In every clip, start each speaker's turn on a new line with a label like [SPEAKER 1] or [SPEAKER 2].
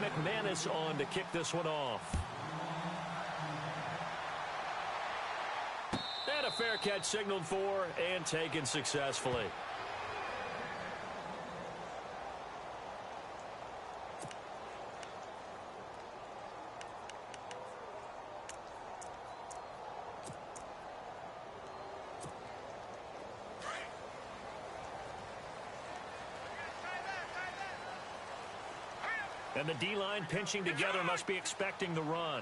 [SPEAKER 1] McManus on to kick this one off. And a fair catch signaled for and taken successfully. And the D-line pinching together must be expecting the run.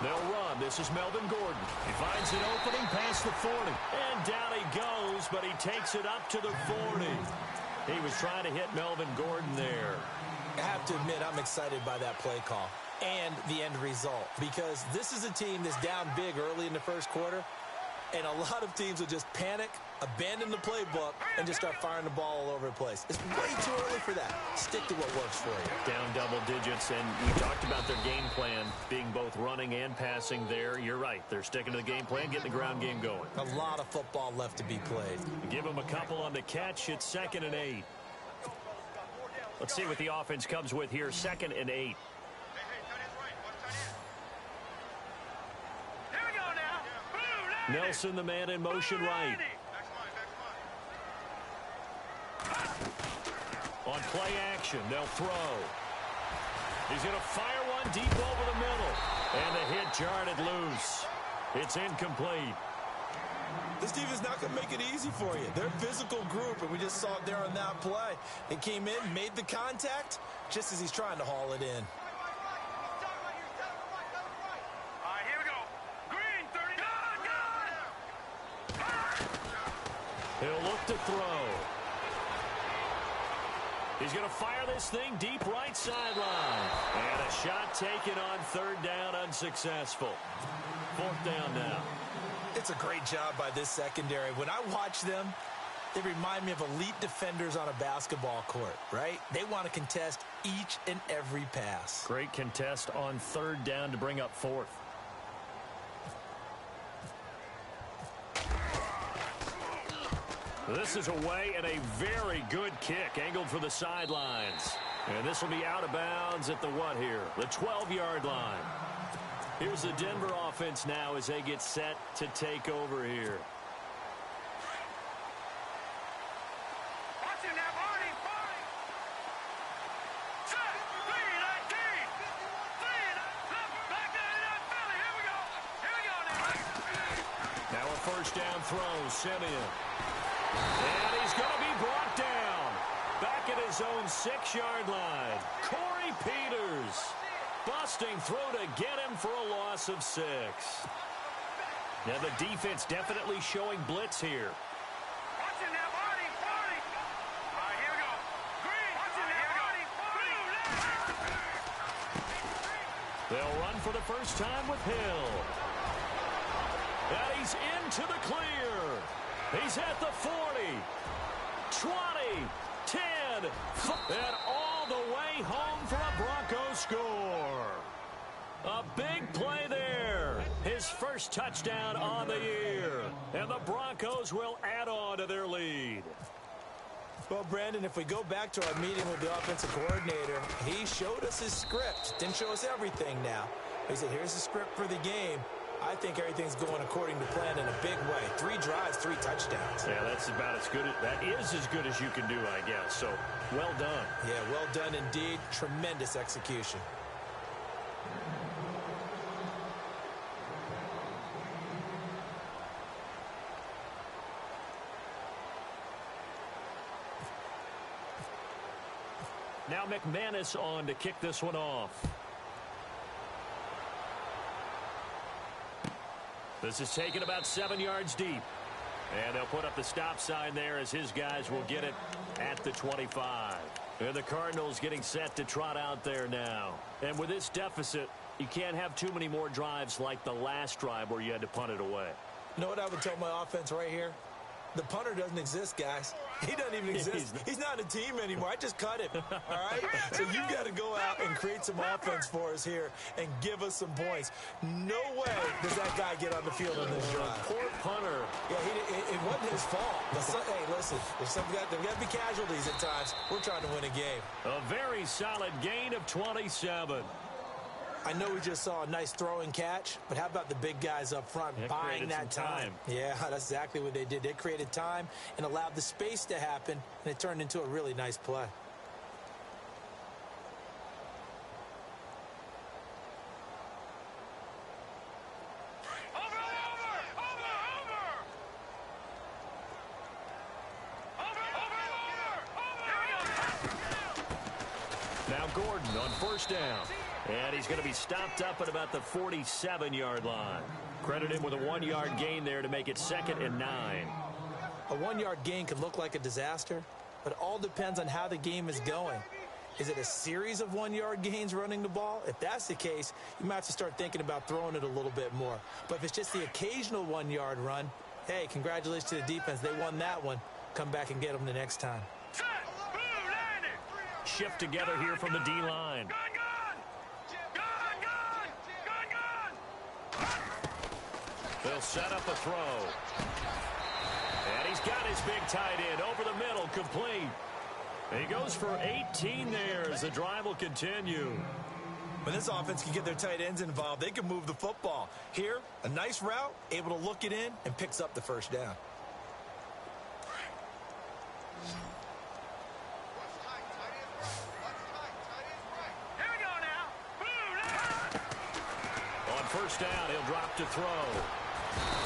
[SPEAKER 1] They'll run. This is Melvin Gordon. He finds an opening past the 40. And down he goes, but he takes it up to the 40. He was trying to hit Melvin Gordon there.
[SPEAKER 2] I have to admit, I'm excited by that play call and the end result, because this is a team that's down big early in the first quarter, and a lot of teams will just panic, abandon the playbook, and just start firing the ball all over the place. It's way too early for that. Stick to what works for you.
[SPEAKER 1] Down double digits, and we talked about their game plan being both running and passing there. You're right. They're sticking to the game plan, getting the ground game going.
[SPEAKER 2] A lot of football left to be played.
[SPEAKER 1] Give them a couple on the catch. It's 2nd and 8. Let's see what the offense comes with here. 2nd and 8. Nelson, the man in motion right. On play action, they'll throw. He's going to fire one deep over the middle. And the hit jarred it loose. It's incomplete.
[SPEAKER 2] This defense is not going to make it easy for you. They're a physical group, and we just saw it there on that play. They came in, made the contact, just as he's trying to haul it in.
[SPEAKER 1] He'll look to throw. He's going to fire this thing deep right sideline. And a shot taken on 3rd down, unsuccessful. 4th down now.
[SPEAKER 2] It's a great job by this secondary. When I watch them, they remind me of elite defenders on a basketball court, right? They want to contest each and every pass.
[SPEAKER 1] Great contest on 3rd down to bring up 4th. This is away and a very good kick, angled for the sidelines. And this will be out of bounds at the what here? The 12-yard line. Here's the Denver offense now as they get set to take over here. Now a 1st down throw, Simeon. And he's going to be brought down. Back at his own 6-yard line. Corey Peters busting through to get him for a loss of 6. Now the defense definitely showing blitz here. They'll run for the first time with Hill. And he's into the clear. He's at the 40, 20, 10, and all the way home for a Broncos score. A big play there. His first touchdown on the year. And the Broncos will add on to their lead.
[SPEAKER 2] Well, Brandon, if we go back to our meeting with the offensive coordinator, he showed us his script. Didn't show us everything now. He said, here's the script for the game. I think everything's going according to plan in a big way. 3 drives, 3 touchdowns.
[SPEAKER 1] Yeah, that's about as good. That is as good as you can do, I guess. So, well done.
[SPEAKER 2] Yeah, well done indeed. Tremendous execution.
[SPEAKER 1] Now McManus on to kick this one off. This is taken about 7 yards deep. And they'll put up the stop sign there as his guys will get it at the 25. And the Cardinals getting set to trot out there now. And with this deficit, you can't have too many more drives like the last drive where you had to punt it away.
[SPEAKER 2] You know what I would tell my offense right here? The punter doesn't exist, guys. He doesn't even exist. He's not a team anymore. I just cut him, all right? So you've got to go out and create some offense for us here and give us some points. No way does that guy get on the field on this drive.
[SPEAKER 1] Poor punter.
[SPEAKER 2] Yeah, it wasn't his fault. Hey, listen, there's got to be casualties at times. We're trying to win a game.
[SPEAKER 1] A very solid gain of 27.
[SPEAKER 2] I know we just saw a nice throw and catch, but how about the big guys up front buying that time? Yeah, that's exactly what they did. They created time and allowed the space to happen, and it turned into a really nice play.
[SPEAKER 1] Now Gordon on first down. And he's going to be stopped up at about the 47-yard line. Credit him with a 1-yard gain there to make it 2nd and 9.
[SPEAKER 2] A 1-yard gain can look like a disaster, but it all depends on how the game is going. Is it a series of 1-yard gains running the ball? If that's the case, you might have to start thinking about throwing it a little bit more. But if it's just the occasional 1-yard run, hey, congratulations to the defense. They won that one. Come back and get them the next time.
[SPEAKER 1] Shift together here from the D-line. They'll set up a throw. And he's got his big tight end over the middle, complete. He goes for 18 there as the drive will continue.
[SPEAKER 2] When this offense can get their tight ends involved, they can move the football. Here, a nice route, able to look it in, and picks up the first down.
[SPEAKER 1] On first down, he'll drop to throw.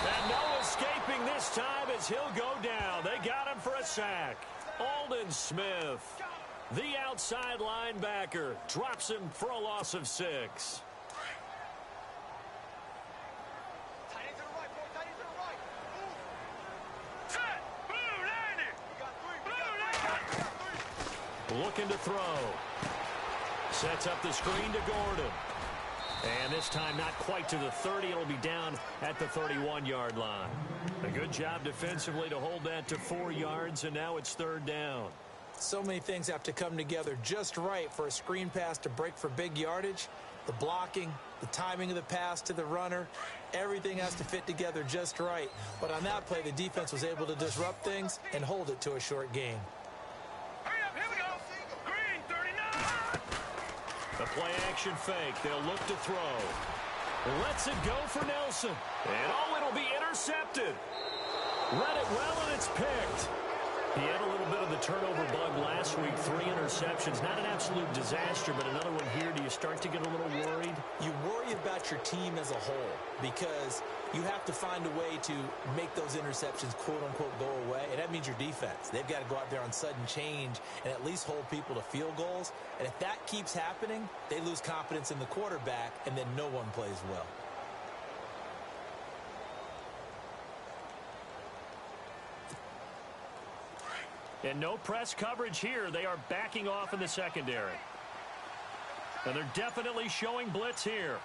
[SPEAKER 1] And no escaping this time as he'll go down. They got him for a sack. Aldon Smith, the outside linebacker, drops him for a loss of 6. Looking to throw. Sets up the screen to Gordon. And this time not quite to the 30. It'll be down at the 31-yard line. A good job defensively to hold that to 4 yards, and now it's 3rd down.
[SPEAKER 2] So many things have to come together just right for a screen pass to break for big yardage. The blocking, the timing of the pass to the runner, everything has to fit together just right. But on that play, the defense was able to disrupt things and hold it to a short gain.
[SPEAKER 1] The play-action fake. They'll look to throw. Lets it go for Nelson. And, it'll be intercepted. Read it well, and it's picked. He had a little bit of the turnover bug last week. 3 interceptions. Not an absolute disaster, but another one here. Do you start to get a little worried?
[SPEAKER 2] You worry about your team as a whole because you have to find a way to make those interceptions, quote-unquote, go away. And that means your defense. They've got to go out there on sudden change and at least hold people to field goals. And if that keeps happening, they lose confidence in the quarterback, and then no one plays well.
[SPEAKER 1] And no press coverage here. They are backing off in the secondary. And they're definitely showing blitz here.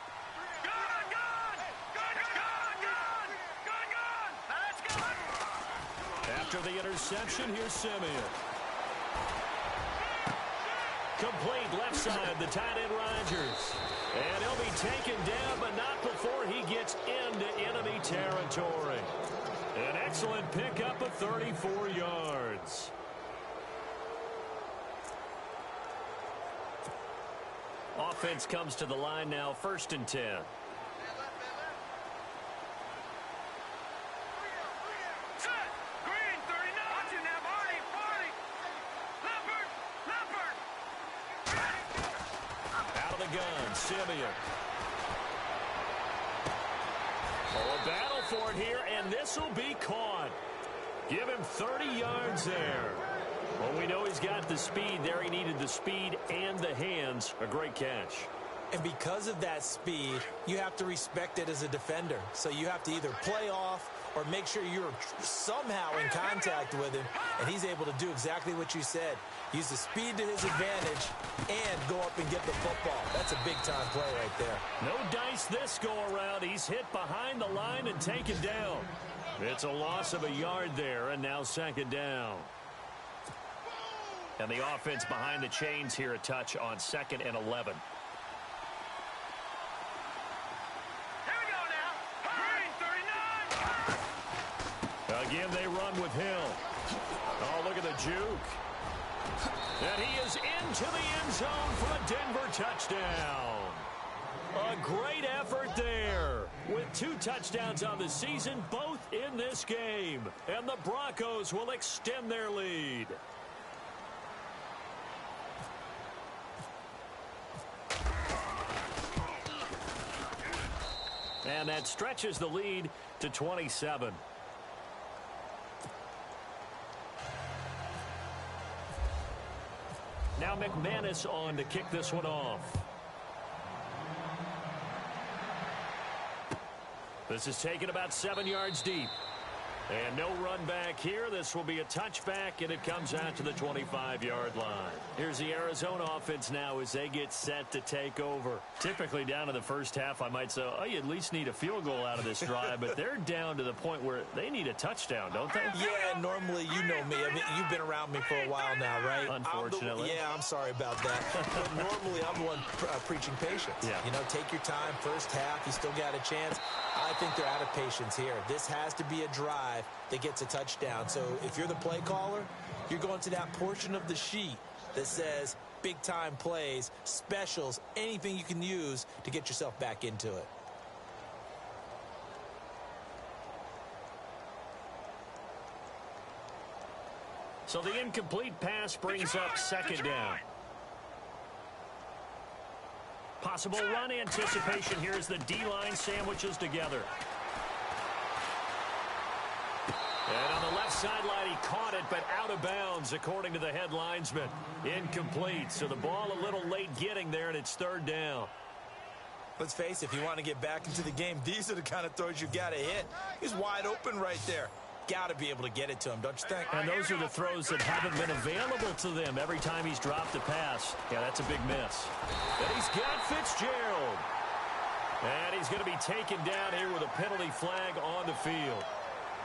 [SPEAKER 1] After the interception, here's Simeon. Complete left side, the tight end Rodgers. And he'll be taken down, but not before he gets into enemy territory. An excellent pickup of 34 yards. Offense comes to the line now, 1st and 10. Out of the gun, Simeon. Oh, a battle for it here, and this will be caught. Give him 30 yards there. Well, we know he's got the speed there. He needed the speed and the hands. A great catch.
[SPEAKER 2] And because of that speed, you have to respect it as a defender. So you have to either play off or make sure you're somehow in contact with him, and he's able to do exactly what you said. Use the speed to his advantage and go up and get the football. That's a big-time play right there.
[SPEAKER 1] No dice this go-around. He's hit behind the line and taken down. It's a loss of a yard there, and now 2nd down. And the offense behind the chains here a touch on 2nd and 11. Again, they run with Hill. Oh, look at the juke. And he is into the end zone for a Denver touchdown. A great effort there. With 2 touchdowns on the season, both in this game. And the Broncos will extend their lead. And that stretches the lead to 27. Now McManus on to kick this one off. This is taken about 7 yards deep. And no run back here. This will be a touchback, and it comes out to the 25-yard line. Here's the Arizona offense now as they get set to take over. Typically down in the first half, I might say, oh, you at least need a field goal out of this drive. But they're down to the point where they need a touchdown, don't they?
[SPEAKER 2] Yeah, normally, you know me. I mean, you've been around me for a while now, right?
[SPEAKER 1] Unfortunately.
[SPEAKER 2] I'm sorry about that. But normally, I'm the one preaching patience.
[SPEAKER 1] Yeah.
[SPEAKER 2] You know, take your time. First half, you still got a chance. I think they're out of patience here. This has to be a drive that gets a touchdown. So if you're the play caller, you're going to that portion of the sheet that says big-time plays, specials, anything you can use to get yourself back into it.
[SPEAKER 1] So the incomplete pass brings up 2nd down. Possible run anticipation here as the D-line sandwiches together. And on the left sideline, he caught it, but out of bounds, according to the head linesman. Incomplete, so the ball a little late getting there, and it's 3rd down.
[SPEAKER 2] Let's face it, if you want to get back into the game, these are the kind of throws you got to hit. He's wide open right there. Got to be able to get it to him, don't you think?
[SPEAKER 1] And those are the throws that haven't been available to them every time he's dropped a pass. Yeah, that's a big miss. And he's got Fitzgerald. And he's going to be taken down here with a penalty flag on the field.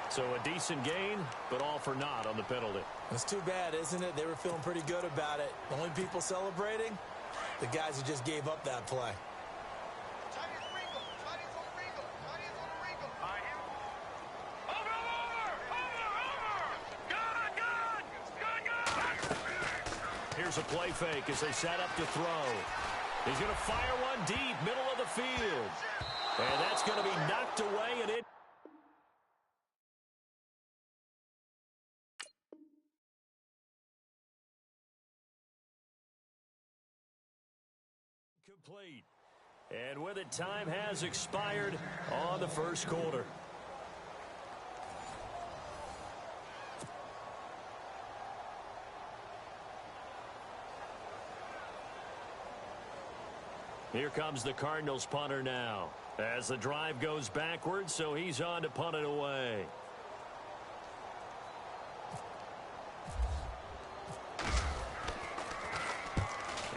[SPEAKER 1] So a decent gain, but all for naught on the penalty.
[SPEAKER 2] It's too bad, isn't it? They were feeling pretty good about it. The only people celebrating, the guys who just gave up that play.
[SPEAKER 1] Here's a play fake as they set up to throw. He's going to fire one deep, middle of the field. And that's going to be knocked away and it. Complete. And with it, time has expired on the first quarter. Here comes the Cardinals punter now as the drive goes backwards, so he's on to punt it away.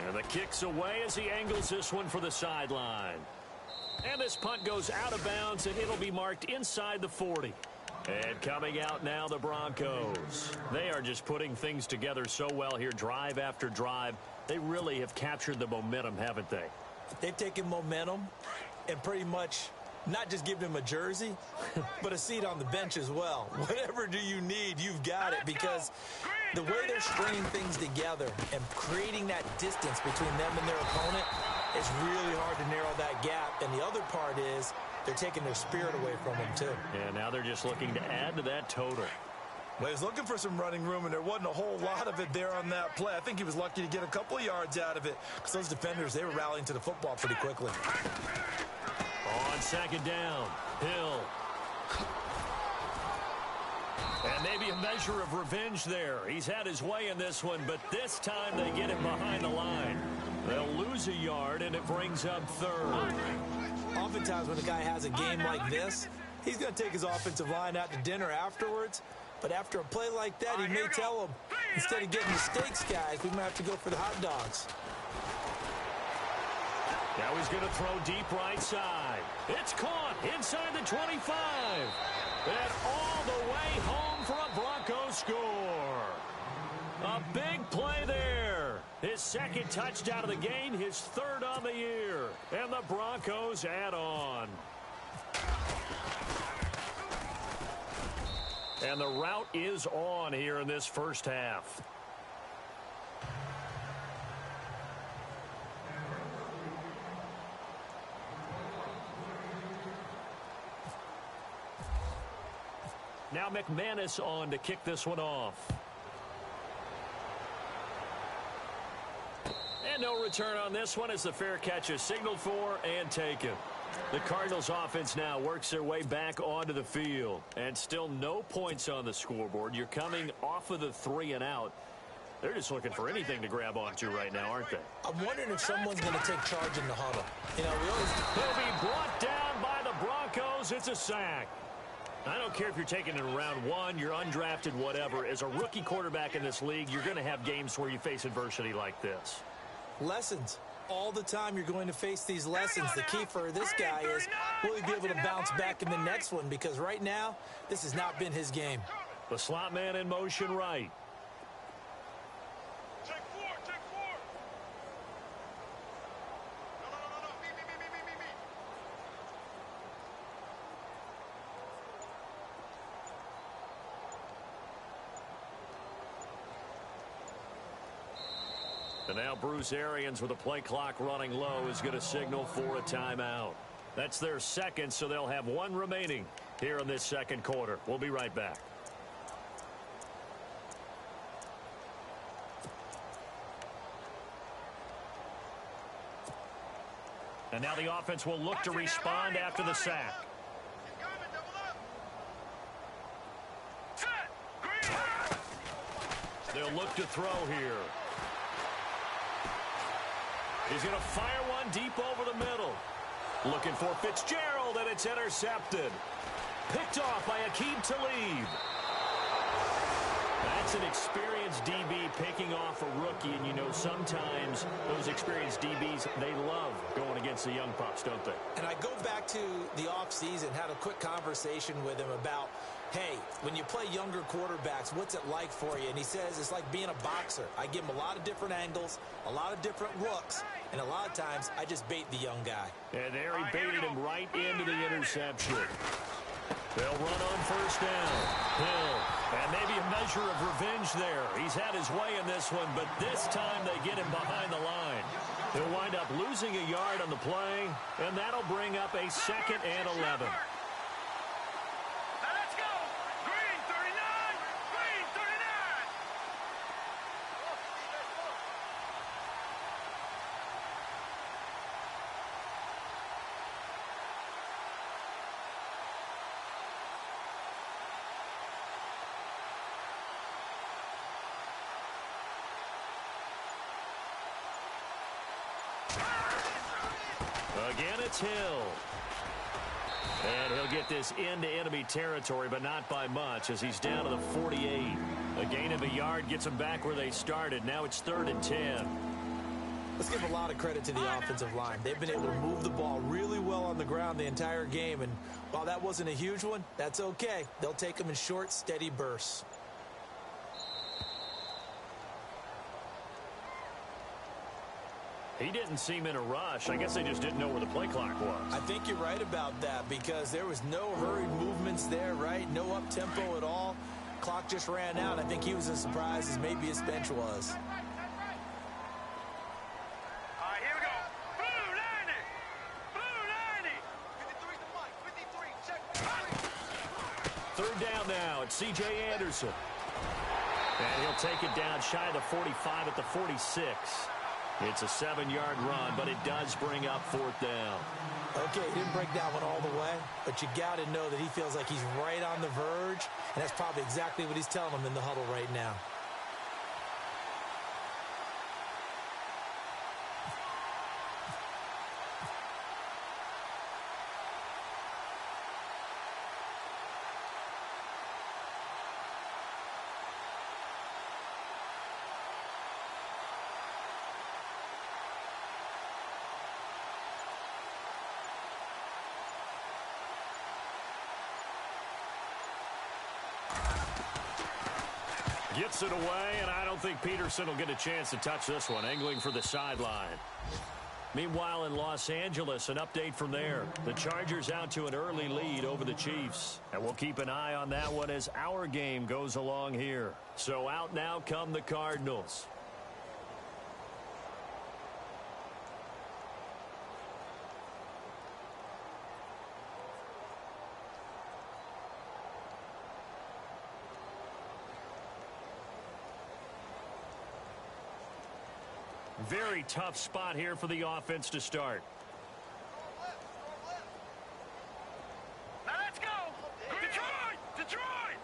[SPEAKER 1] And the kick's away as he angles this one for the sideline. And this punt goes out of bounds, and it'll be marked inside the 40. And coming out now, the Broncos. They are just putting things together so well here, drive after drive. They really have captured the momentum, haven't they?
[SPEAKER 2] They've taken momentum and pretty much not just given him a jersey, but a seat on the bench as well. Whatever do you need, you've got it, because the way they're stringing things together and creating that distance between them and their opponent is really hard to narrow that gap. And the other part is they're taking their spirit away from them, too.
[SPEAKER 1] And now they're just looking to add to that total.
[SPEAKER 2] Well, he was looking for some running room, and there wasn't a whole lot of it there on that play. I think he was lucky to get a couple of yards out of it, because those defenders, they were rallying to the football pretty quickly.
[SPEAKER 1] On 2nd down, Hill. And maybe a measure of revenge there. He's had his way in this one, but this time they get him behind the line. They'll lose a yard, and it brings up 3rd.
[SPEAKER 2] Oftentimes when a guy has a game like this, he's going to take his offensive line out to dinner afterwards. But after a play like that, he may tell them, instead of getting the steaks, guys, we might have to go for the hot dogs.
[SPEAKER 1] Now he's going to throw deep right side. It's caught inside the 25. And all the way home for a Broncos score. A big play there. His second touchdown of the game, his third on the year. And the Broncos add on. And the route is on here in this first half. Now McManus on to kick this one off. And no return on this one as the fair catch is signaled for and taken. The Cardinals offense now works their way back onto the field. And still no points on the scoreboard. You're coming off of the 3 and out. They're just looking for anything to grab onto right now, aren't they?
[SPEAKER 2] I'm wondering if someone's going to take charge in the huddle. You know,
[SPEAKER 1] He'll be brought down by the Broncos. It's a sack. I don't care if you're taking it in round 1, you're undrafted, whatever. As a rookie quarterback in this league, you're going to have games where you face adversity like this.
[SPEAKER 2] Lessons. All the time you're going to face these lessons. The key for this guy is, will he be able to bounce back in the next one? Because right now, this has not been his game.
[SPEAKER 1] The slot man in motion right.
[SPEAKER 3] Check 4, check 4. No. Me.
[SPEAKER 1] And now Bruce Arians with the play clock running low is going to signal for a timeout. That's their second, so they'll have 1 remaining here in this second quarter. We'll be right back. And now the offense will look to respond after the sack. They'll look to throw here. He's going to fire one deep over the middle. Looking for Fitzgerald, and it's intercepted. Picked off by Aqib Talib. That's an experienced DB picking off a rookie, and you know sometimes those experienced DBs, they love going against the young pups, don't they?
[SPEAKER 2] And I go back to the offseason, had a quick conversation with him about, hey, when you play younger quarterbacks, what's it like for you? And he says it's like being a boxer. I give him a lot of different angles, a lot of different looks, and a lot of times I just bait the young guy.
[SPEAKER 1] And there he baited him right into the interception. They'll run on first down. Hill. And maybe a measure of revenge there. He's had his way in this one, but this time they get him behind the line. He'll wind up losing a yard on the play, and that'll bring up a 2nd and 11.
[SPEAKER 3] Let's go. Green 39. Green 39.
[SPEAKER 1] Again, it's Hill. And he'll get this into enemy territory, but not by much as he's down to the 48. A gain of a yard gets them back where they started. Now it's 3rd and 10.
[SPEAKER 2] Let's give a lot of credit to the offensive line. They've been able to move the ball really well on the ground the entire game, and while that wasn't a huge one, that's okay. They'll take them in short, steady bursts.
[SPEAKER 1] He didn't seem in a rush. I guess they just didn't know where the play clock was.
[SPEAKER 2] I think you're right about that because there was no hurried movements there, right? No up-tempo at all. Clock just ran out. I think he was as surprised as maybe his bench was.
[SPEAKER 3] All right, here we go. Blue 90. Blue 90. 53 to Mike. 53. Check.
[SPEAKER 1] 3rd down now. It's C.J. Anderson. And he'll take it down shy of the 45 at the 46. It's a 7-yard run, but it does bring up 4th down.
[SPEAKER 2] Okay, he didn't break that one all the way, but you got to know that he feels like he's right on the verge, and that's probably exactly what he's telling them in the huddle right now.
[SPEAKER 1] Gets it away, and I don't think Peterson will get a chance to touch this one, angling for the sideline. Meanwhile, in Los Angeles, an update from there. The Chargers out to an early lead over the Chiefs. And we'll keep an eye on that one as our game goes along here. So out now come the Cardinals. Very tough spot here for the offense to start.
[SPEAKER 3] Now let's go! Detroit! Detroit!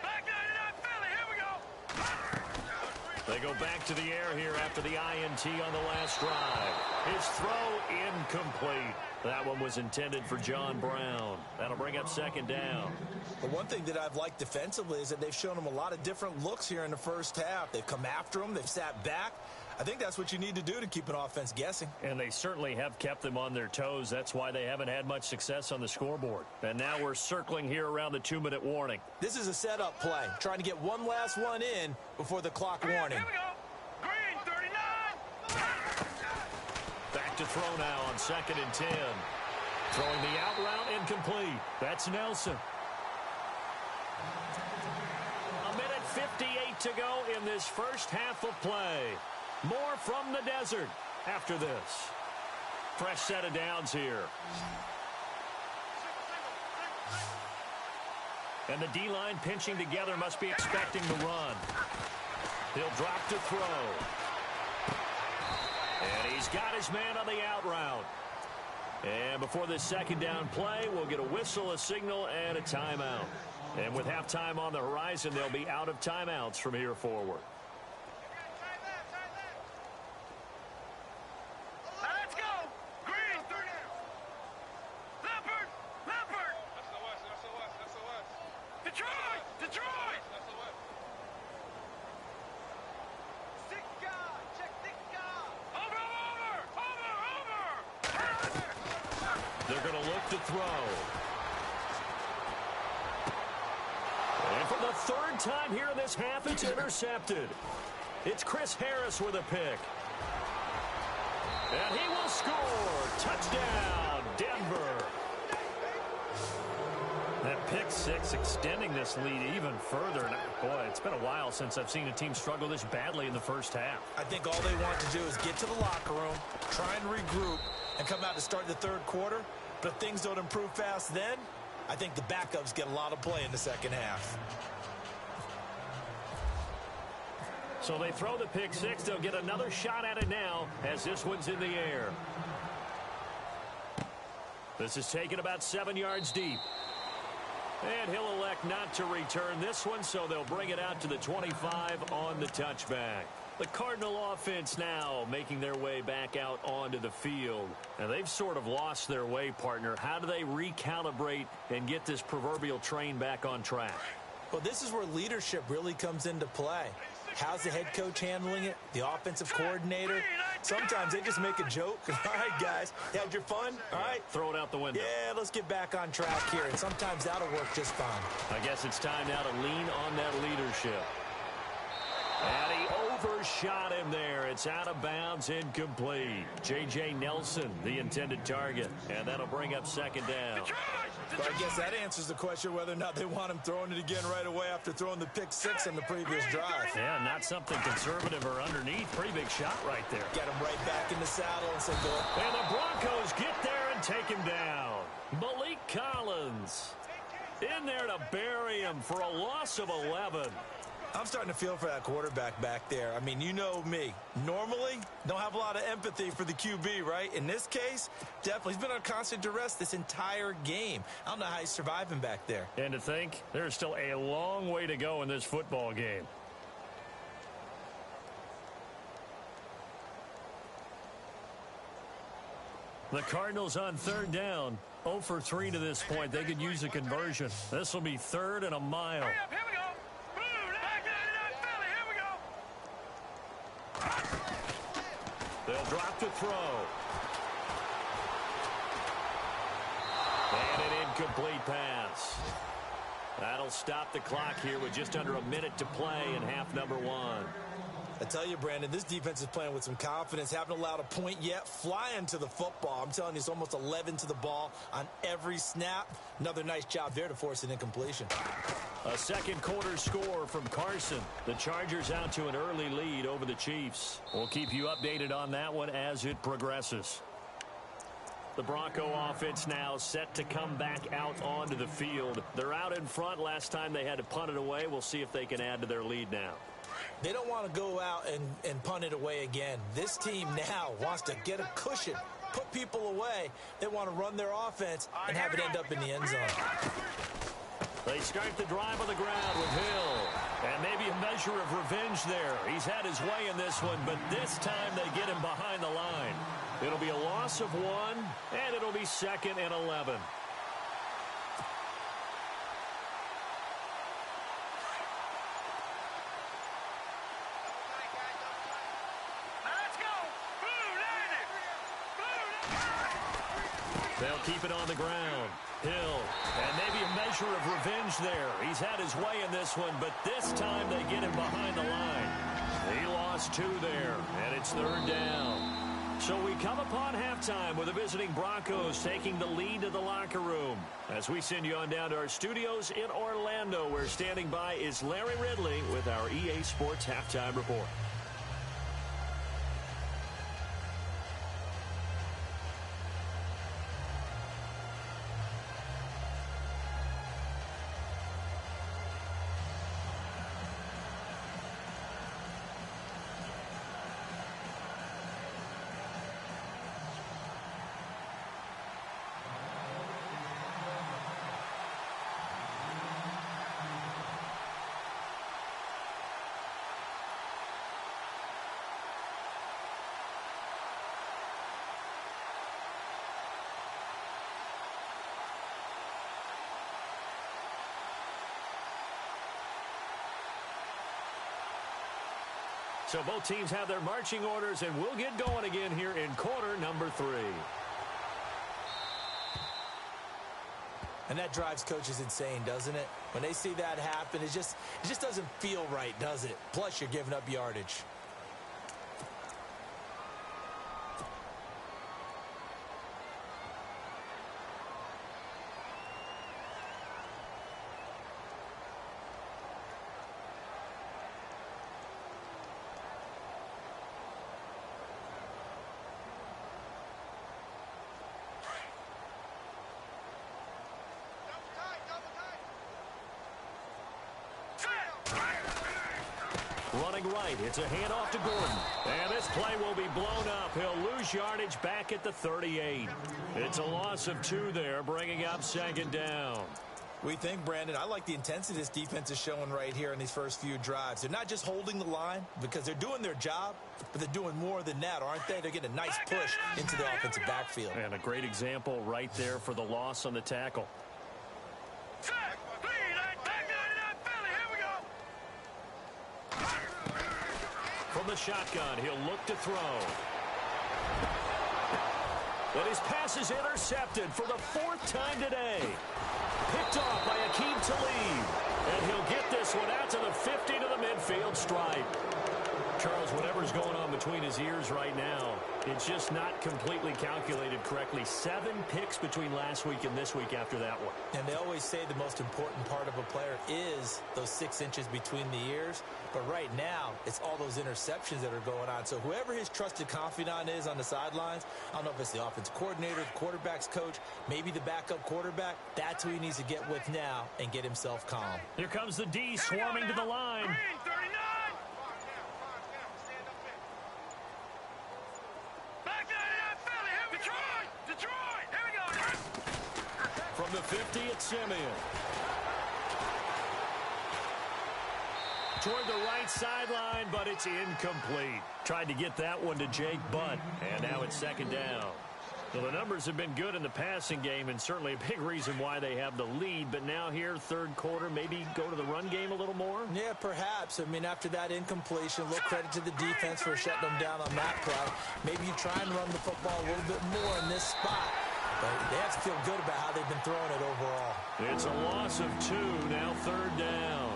[SPEAKER 3] Back 99 Philly, here we go!
[SPEAKER 1] They go back to the air here after the INT on the last drive. His throw incomplete. That one was intended for John Brown. That'll bring up second down.
[SPEAKER 2] But one thing that I've liked defensively is that they've shown him a lot of different looks here in the first half. They've come after him. They've sat back. I think that's what you need to do to keep an offense guessing.
[SPEAKER 1] And they certainly have kept them on their toes. That's why they haven't had much success on the scoreboard. And now we're circling here around the 2-minute warning.
[SPEAKER 2] This is a setup play, trying to get one last one in before the clock warning.
[SPEAKER 3] Here we go! Green, 39!
[SPEAKER 1] Back to throw now on 2nd and 10. Throwing the out route incomplete. That's Nelson. A minute 58 to go in this first half of play. More from the desert after this. Fresh set of downs here. And the D-line pinching together must be expecting the run. He'll drop to throw. And he's got his man on the out route. And before this second down play, we'll get a whistle, a signal, and a timeout. And with halftime on the horizon, they'll be out of timeouts from here forward.
[SPEAKER 3] Now let's go! Green, 30! Leopard! Leopard! Detroit! Detroit!
[SPEAKER 1] They're going to look to throw. And for the third time here in this half, it's intercepted. It's Chris Harris with a pick. And he will score. Touchdown, Denver. That pick six extending this lead even further. And boy, it's been a while since I've seen a team struggle this badly in the first half.
[SPEAKER 2] I think all they want to do is get to the locker room, try and regroup, and come out to start the third quarter. But if things don't improve fast then, I think the backups get a lot of play in the second half.
[SPEAKER 1] So they throw the pick six. They'll get another shot at it now as this one's in the air. This is taken about 7 yards deep. And he'll elect not to return this one, so they'll bring it out to the 25 on the touchback. The Cardinal offense now making their way back out onto the field. Now, they've sort of lost their way, partner. How do they recalibrate and get this proverbial train back on track?
[SPEAKER 2] Well, this is where leadership really comes into play. How's the head coach handling it? The offensive coordinator? Sometimes they just make a joke. All right, guys, you had your fun? All right.
[SPEAKER 1] Throw it out the window.
[SPEAKER 2] Yeah, let's get back on track here. And sometimes that'll work just fine.
[SPEAKER 1] I guess it's time now to lean on that leadership. And he overshot him there. It's out of bounds, incomplete. J.J. Nelson, the intended target. And that'll bring up second down.
[SPEAKER 2] But I guess that answers the question whether or not they want him throwing it again right away after throwing the pick six on the previous drive.
[SPEAKER 1] Yeah, not something conservative or underneath. Pretty big shot right there.
[SPEAKER 2] Get him right back in the saddle and say go.
[SPEAKER 1] And the Broncos get there and take him down. Malik Collins in there to bury him for a loss of 11.
[SPEAKER 2] I'm starting to feel for that quarterback back there. I mean, you know me. Normally, don't have a lot of empathy for the QB, right? In this case, definitely. He's been on constant duress this entire game. I don't know how he's surviving back there.
[SPEAKER 1] And to think, there's still a long way to go in this football game. The Cardinals on third down. 0 for 3 to this point. They could use a conversion. This will be third and a mile.
[SPEAKER 3] Hurry up, here we go! Back 99 Philly, here we go!
[SPEAKER 1] They'll drop to throw. And an incomplete pass. That'll stop the clock here with just under a minute to play in half number one.
[SPEAKER 2] I tell you, Brandon, this defense is playing with some confidence. Haven't allowed a point yet. Flying to the football. I'm telling you, it's almost 11 to the ball on every snap. Another nice job there to force an incompletion.
[SPEAKER 1] A second quarter score from Carson. The Chargers out to an early lead over the Chiefs. We'll keep you updated on that one as it progresses. The Bronco offense now set to come back out onto the field. They're out in front. Last time they had to punt it away. We'll see if they can add to their lead now.
[SPEAKER 2] They don't want to go out and punt it away again. This team now wants to get a cushion, put people away. They want to run their offense and have it end up in the end zone.
[SPEAKER 1] They start the drive on the ground with Hill. And maybe a measure of revenge there. He's had his way in this one, but this time they get him behind the line. It'll be a loss of 1, and it'll be 2nd and 11. They'll keep it on the ground. Hill, and maybe a measure of revenge there. He's had his way in this one, but this time they get him behind the line. He lost 2 there, and it's 3rd down. So we come upon halftime with the visiting Broncos taking the lead to the locker room. As we send you on down to our studios in Orlando, where standing by is Larry Ridley with our EA Sports Halftime Report. So both teams have their marching orders, and we'll get going again here in quarter number 3.
[SPEAKER 2] And that drives coaches insane, doesn't it? When they see that happen, it just doesn't feel right, does it? Plus, you're giving up yardage.
[SPEAKER 1] Running right, it's a handoff to Gordon. And this play will be blown up. He'll lose yardage back at the 38. It's a loss of 2 there, bringing up 2nd down.
[SPEAKER 2] We think, Brandon, I like the intensity this defense is showing right here in these first few drives. They're not just holding the line because they're doing their job, but they're doing more than that, aren't they? They're getting a nice push into the offensive backfield.
[SPEAKER 1] And a great example right there for the loss on the tackle. From the shotgun, he'll look to throw. But his pass is intercepted for the 4th time today. Picked off by Akeem Talib. And he'll get this one out to the 50 to the midfield stripe. Charles, whatever's going on between his ears right now, it's just not completely calculated correctly. 7 picks between last week and this week after that one.
[SPEAKER 2] And they always say the most important part of a player is those 6 inches between the ears. But right now, it's all those interceptions that are going on. So whoever his trusted confidant is on the sidelines, I don't know if it's the offense coordinator, the quarterback's coach, maybe the backup quarterback, that's who he needs to get with now and get himself calm.
[SPEAKER 1] Here comes the D swarming to the line.
[SPEAKER 3] Green, 39. Back 99, Philly. Here we Detroit. Here we go.
[SPEAKER 1] From the 50, it's Simeon. Toward the right sideline, but it's incomplete. Tried to get that one to Jake Butt, and now it's 2nd down. Well, the numbers have been good in the passing game, and certainly a big reason why they have the lead. But now here, 3rd quarter, maybe go to the run game a little more?
[SPEAKER 2] Yeah, perhaps. I mean, after that incompletion, a little credit to the defense for shutting them down on that play. Maybe you try and run the football a little bit more in this spot. but they have to feel good about how they've been throwing it overall.
[SPEAKER 1] It's a loss of 2, now 3rd down.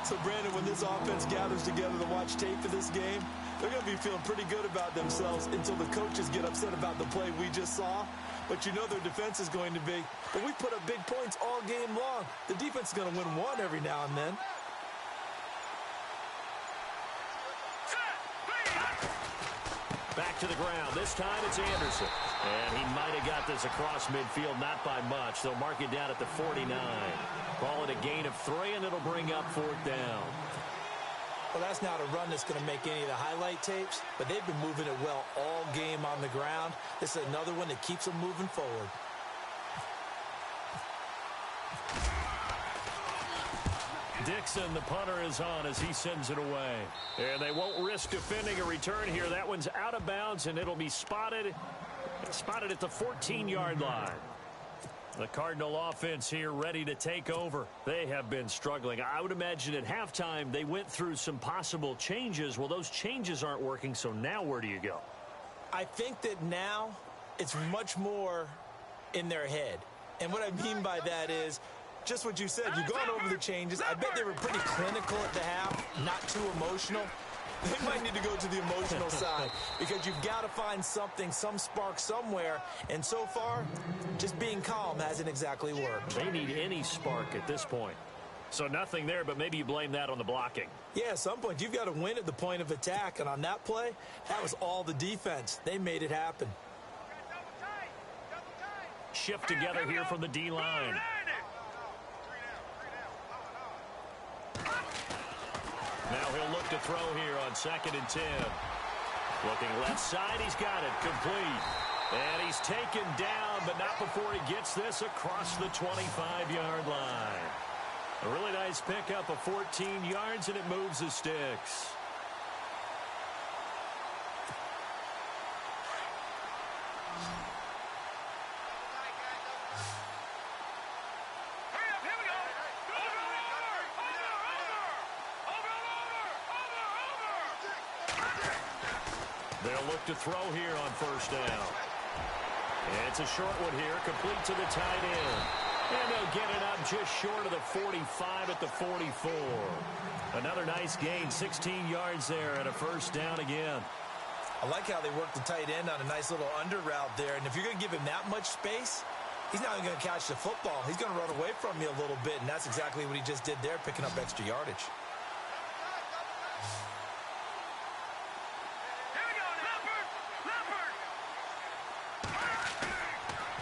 [SPEAKER 2] So, Brandon, when this offense gathers together to watch tape for this game, they're going to be feeling pretty good about themselves until the coaches get upset about the play we just saw. But you know their defense is going to be. But we put up big points all game long. The defense is going to win one every now and then.
[SPEAKER 1] Back to the ground. This time it's Anderson. And he might have got this across midfield, not by much. They'll mark it down at the 49. Call it a gain of 3, and it'll bring up 4th down.
[SPEAKER 2] Well, that's not a run that's going to make any of the highlight tapes, but they've been moving it well all game on the ground. This is another one that keeps them moving forward.
[SPEAKER 1] Dixon, the punter, is on as he sends it away. And they won't risk defending a return here. That one's out of bounds, and it'll be spotted at the 14-yard line. The Cardinal offense here ready to take over. They have been struggling. I would imagine at halftime they went through some possible changes. Well, those changes aren't working, so now where do you go?
[SPEAKER 2] I think that now it's much more in their head. And what I mean by that is just what you said. You've gone over the changes. I bet they were pretty clinical at the half, not too emotional. They might need to go to the emotional side because you've got to find something, some spark somewhere. And so far, just being calm hasn't exactly worked.
[SPEAKER 1] They need any spark at this point. So nothing there, but maybe you blame that on the blocking.
[SPEAKER 2] Yeah, at some point, you've got to win at the point of attack. And on that play, that was all the defense. They made it happen.
[SPEAKER 1] Shift together here from the D-line. Now he'll look to throw here on 2nd and 10. Looking left side, he's got it complete. And he's taken down, but not before he gets this across the 25-yard line. A really nice pickup of 14 yards, and it moves the sticks. They'll look to throw here on 1st down. It's a short one here, complete to the tight end. And they'll get it up just short of the 45 at the 44. Another nice gain, 16 yards there and a 1st down again.
[SPEAKER 2] I like how they work the tight end on a nice little under route there. And if you're going to give him that much space, he's not even going to catch the football. He's going to run away from you a little bit, and that's exactly what he just did there, picking up extra yardage.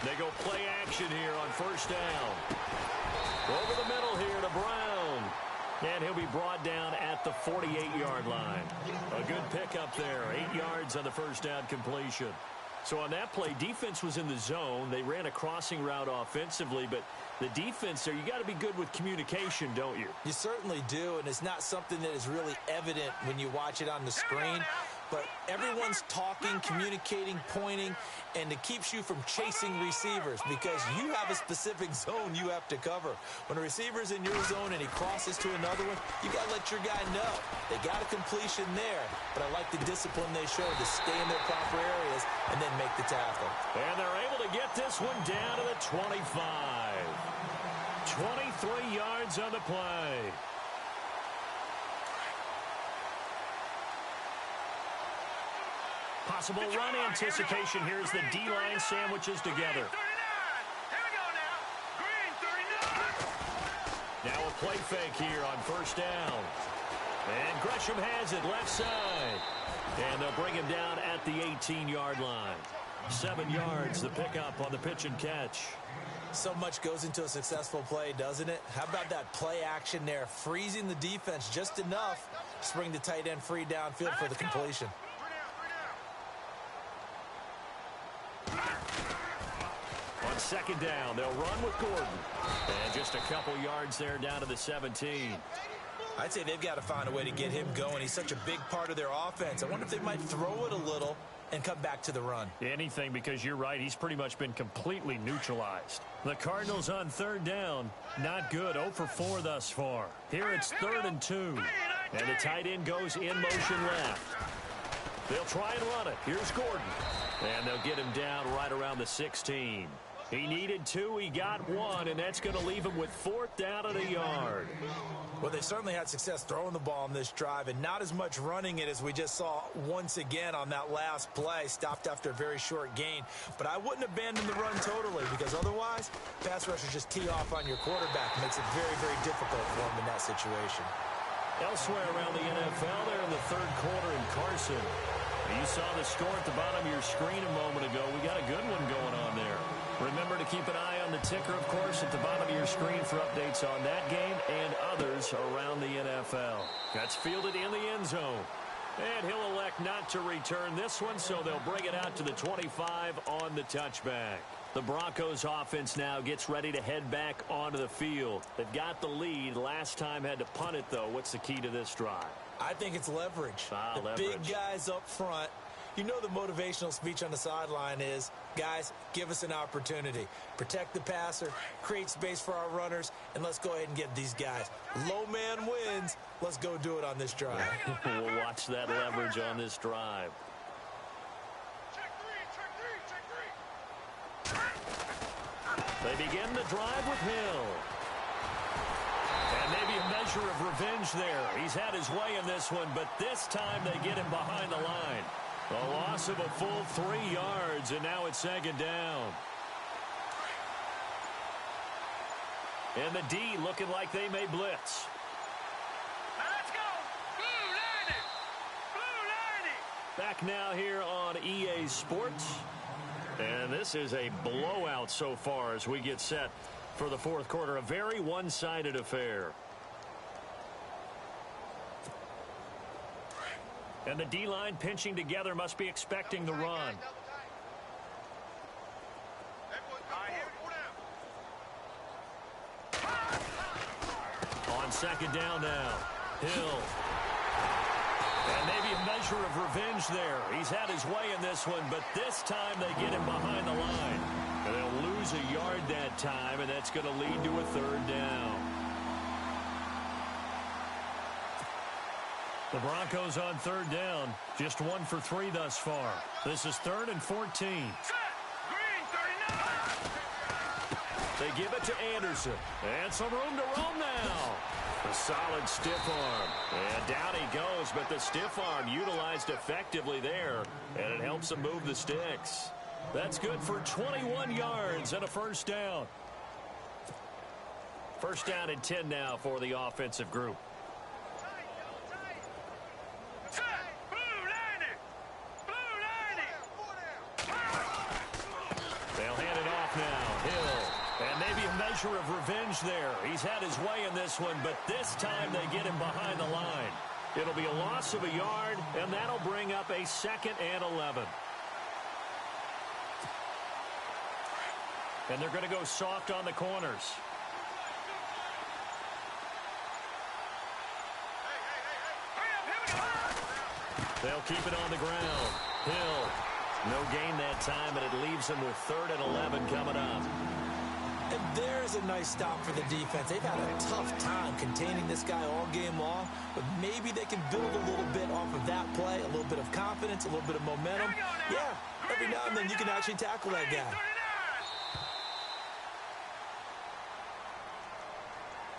[SPEAKER 1] They go play action here on 1st down. Over the middle here to Brown. And he'll be brought down at the 48-yard line. A good pickup there. 8 yards on the 1st down completion. So on that play, defense was in the zone. They ran a crossing route offensively, but the defense there, you got to be good with communication, don't you?
[SPEAKER 2] You certainly do, and it's not something that is really evident when you watch it on the screen. But everyone's talking, communicating, pointing, and it keeps you from chasing receivers because you have a specific zone you have to cover. When a receiver's in your zone and he crosses to another one, you got to let your guy know. They got a completion there, but I like the discipline they show to stay in their proper areas and then make the tackle.
[SPEAKER 1] And they're able to get this one down to the 25. 23 yards on the play. Possible run anticipation here as the D-line sandwiches together. Now a play fake here on 1st down. And Gresham has it left side. And they'll bring him down at the 18-yard line. 7 yards, the pickup on the pitch and catch.
[SPEAKER 2] So much goes into a successful play, doesn't it? How about that play action there, freezing the defense just enough to bring the tight end free downfield for the completion.
[SPEAKER 1] On 2nd down, they'll run with Gordon. And just a couple yards there down to the 17.
[SPEAKER 2] I'd say they've got to find a way to get him going. He's such a big part of their offense. I wonder if they might throw it a little and come back to the run.
[SPEAKER 1] Anything, because you're right. He's pretty much been completely neutralized. The Cardinals on 3rd down. Not good. 0 for 4 thus far. Here it's 3rd and 2. And the tight end goes in motion left. They'll try and run it. Here's Gordon. And they'll get him down right around the 16. He needed 2, he got 1, and that's going to leave him with 4th down at a yard.
[SPEAKER 2] Well, they certainly had success throwing the ball on this drive, and not as much running it as we just saw once again on that last play. Stopped after a very short gain. But I wouldn't abandon the run totally, because otherwise, pass rushers just tee off on your quarterback. It makes it very, very difficult for him in that situation.
[SPEAKER 1] Elsewhere around the NFL, there in the 3rd quarter in Carson. You saw the score at the bottom of your screen a moment ago. We got a good one going on there. Remember to keep an eye on the ticker, of course, at the bottom of your screen for updates on that game and others around the NFL. That's fielded in the end zone. And he'll elect not to return this one, so they'll bring it out to the 25 on the touchback. The Broncos offense now gets ready to head back onto the field. They've got the lead. Last time had to punt it, though. What's the key to this drive?
[SPEAKER 2] I think it's leverage. The big guys up front. You know the motivational speech on the sideline is, guys, give us an opportunity. Protect the passer, create space for our runners, and let's go ahead and get these guys. Low man wins. Let's go do it on this drive.
[SPEAKER 1] We'll watch that leverage on this drive. They begin the drive with Hill. And maybe a measure of revenge there. He's had his way in this one, but this time they get him behind the line. A loss of a full 3 yards, and now it's 2nd down. And the D looking like they may blitz.
[SPEAKER 3] Now let's go. Blue 90. Blue 90.
[SPEAKER 1] Back now here on EA Sports. And this is a blowout so far as we get set for the 4th quarter. A very one-sided affair. And the D-line pinching together, must be expecting the run. On 2nd down now, Hill. And maybe a measure of revenge there. He's had his way in this one, but this time they get him behind the line. And they'll lose a yard that time, and that's going to lead to a 3rd down. The Broncos on 3rd down, just 1 for 3 thus far. This is 3rd and 14.
[SPEAKER 3] Set. Green 39.
[SPEAKER 1] They give it to Anderson. And some room to roam now. A solid stiff arm. And down he goes, but the stiff arm utilized effectively there. And it helps him move the sticks. That's good for 21 yards and a 1st down. 1st down and 10 now for the offensive group.
[SPEAKER 3] Set. Blue 90. Blue 90.
[SPEAKER 1] They'll hand it off now. Hill. And maybe a measure of revenge there. He's had his way in this one, but this time they get him behind the line. It'll be a loss of a yard, and that'll bring up a 2nd and 11. And they're going to go soft on the corners. They'll keep it on the ground. Hill. No gain that time, and it leaves them with 3rd and 11 coming up.
[SPEAKER 2] And there's a nice stop for the defense. They've had a tough time containing this guy all game long, but maybe they can build a little bit off of that play, a little bit of confidence, a little bit of momentum. Yeah, every now and then you can actually tackle that guy.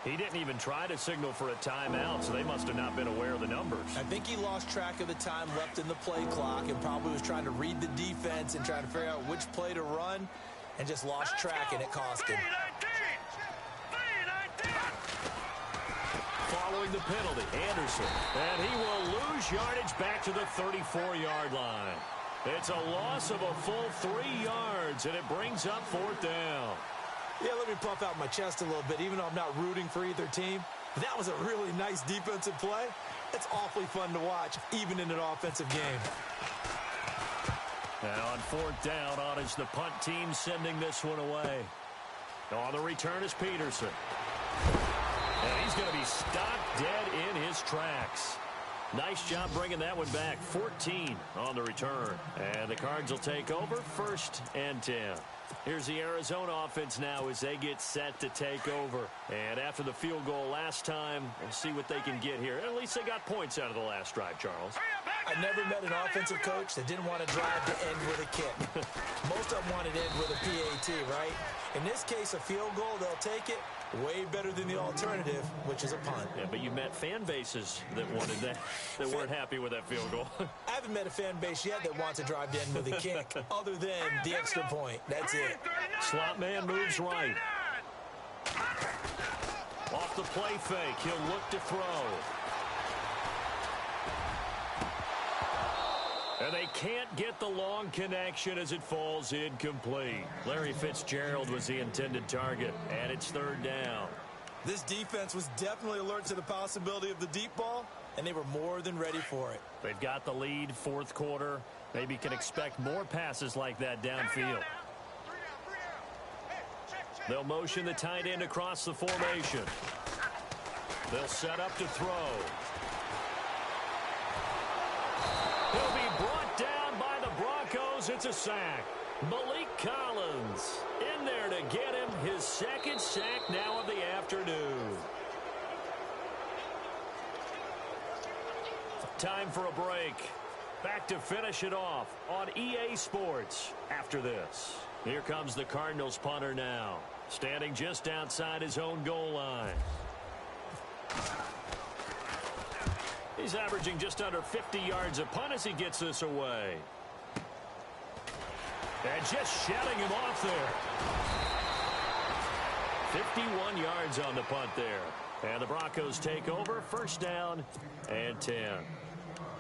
[SPEAKER 1] He didn't even try to signal for a timeout, so they must have not been aware of the numbers.
[SPEAKER 2] I think he lost track of the time left in the play clock and probably was trying to read the defense and trying to figure out which play to run and just lost track, and it cost him.
[SPEAKER 1] Following the penalty, Anderson. And he will lose yardage back to the 34-yard line. It's a loss of a full 3 yards, and it brings up 4th down.
[SPEAKER 2] Yeah, let me puff out my chest a little bit, even though I'm not rooting for either team. That was a really nice defensive play. It's awfully fun to watch, even in an offensive game.
[SPEAKER 1] Now on 4th down, it's the punt team sending this one away. On the return is Peterson. And he's going to be stopped dead in his tracks. Nice job bringing that one back. 14 on the return. And the Cards will take over 1st and 10. Here's the Arizona offense now as they get set to take over. And after the field goal last time, we'll see what they can get here. At least they got points out of the last drive, Charles.
[SPEAKER 2] I never met an offensive coach that didn't want to drive to end with a kick. Most of them wanted to end with a PAT, right? In this case, a field goal, they'll take it. Way better than the alternative, which is a punt.
[SPEAKER 1] Yeah, but you met fan bases that wanted that weren't happy with that field goal.
[SPEAKER 2] I haven't met a fan base yet that wants to drive to end with a kick other than the extra point. That's it.
[SPEAKER 1] Slot man moves right. Off the play fake, he'll look to throw. And they can't get the long connection as it falls incomplete. Larry Fitzgerald was the intended target, and it's third down.
[SPEAKER 2] This defense was definitely alert to the possibility of the deep ball, and they were more than ready for it.
[SPEAKER 1] They've got the lead, fourth quarter. Maybe can expect more passes like that downfield. They'll motion the tight end across the formation. They'll set up to throw. He'll be brought down by the Broncos. It's a sack. Malik Collins in there to get him his second sack now of the afternoon. Time for a break. Back to finish it off on EA Sports after this. Here comes the Cardinals punter now, standing just outside his own goal line. He's averaging just under 50 yards a punt as he gets this away. And just shutting him off there. 51 yards on the punt there. And the Broncos take over, first down and 10.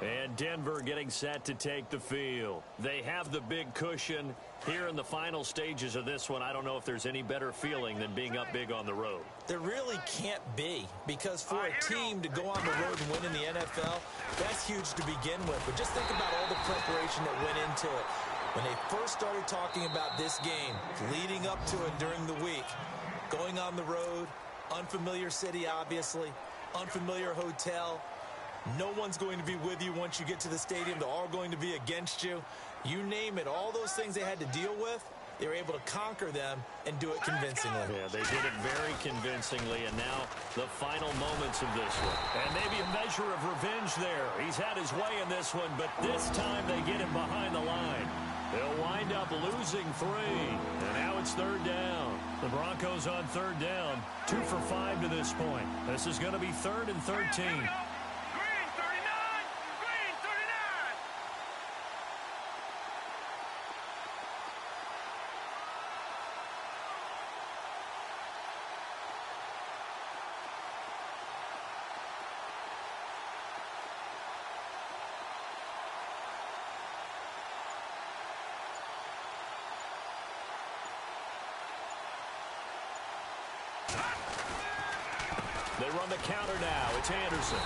[SPEAKER 1] And Denver getting set to take the field. They have the big cushion. Here in the final stages of this one, I don't know if there's any better feeling than being up big on the road.
[SPEAKER 2] There really can't be, because for a team to go on the road and win in the NFL, that's huge to begin with. But just think about all the preparation that went into it. When they first started talking about this game, leading up to it during the week, going on the road, unfamiliar city, obviously, unfamiliar hotel. No one's going to be with you once you get to the stadium. They're all going to be against you. You name it, all those things they had to deal with, they were able to conquer them and do it convincingly.
[SPEAKER 1] Yeah, they did it very convincingly, and now the final moments of this one. And maybe a measure of revenge there. He's had his way in this one, but this time they get him behind the line. They'll wind up losing 3, and now it's third down. The Broncos on third down, 2 for 5 to this point. This is going to be 3rd and 13. They run the counter now. It's Anderson.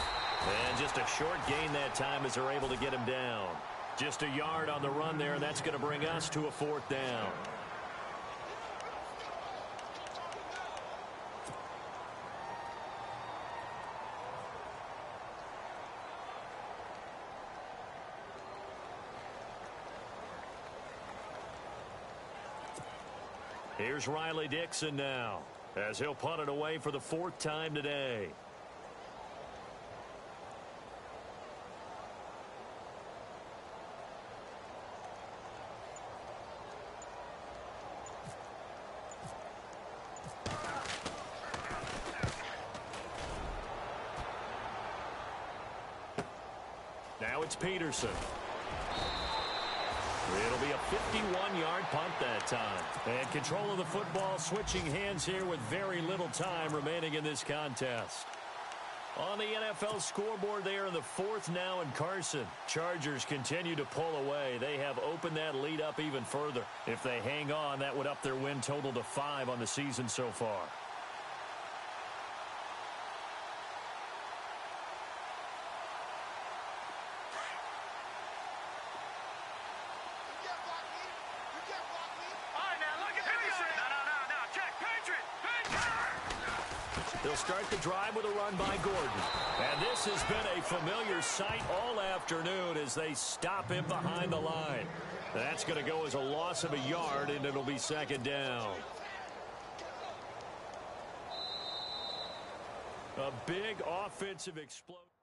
[SPEAKER 1] And just a short gain that time as they're able to get him down. Just a yard on the run there, and that's going to bring us to a 4th down. Here's Riley Dixon now, as he'll punt it away for the 4th time today. Now it's Peterson. It'll be a 51-yard punt that time. And control of the football, switching hands here with very little time remaining in this contest. On the NFL scoreboard there in the 4th now in Carson. Chargers continue to pull away. They have opened that lead up even further. If they hang on, that would up their win total to 5 on the season so far. They'll start the drive with a run by Gordon. And this has been a familiar sight all afternoon as they stop him behind the line. That's going to go as a loss of a yard, and it'll be 2nd down. A big offensive explosion.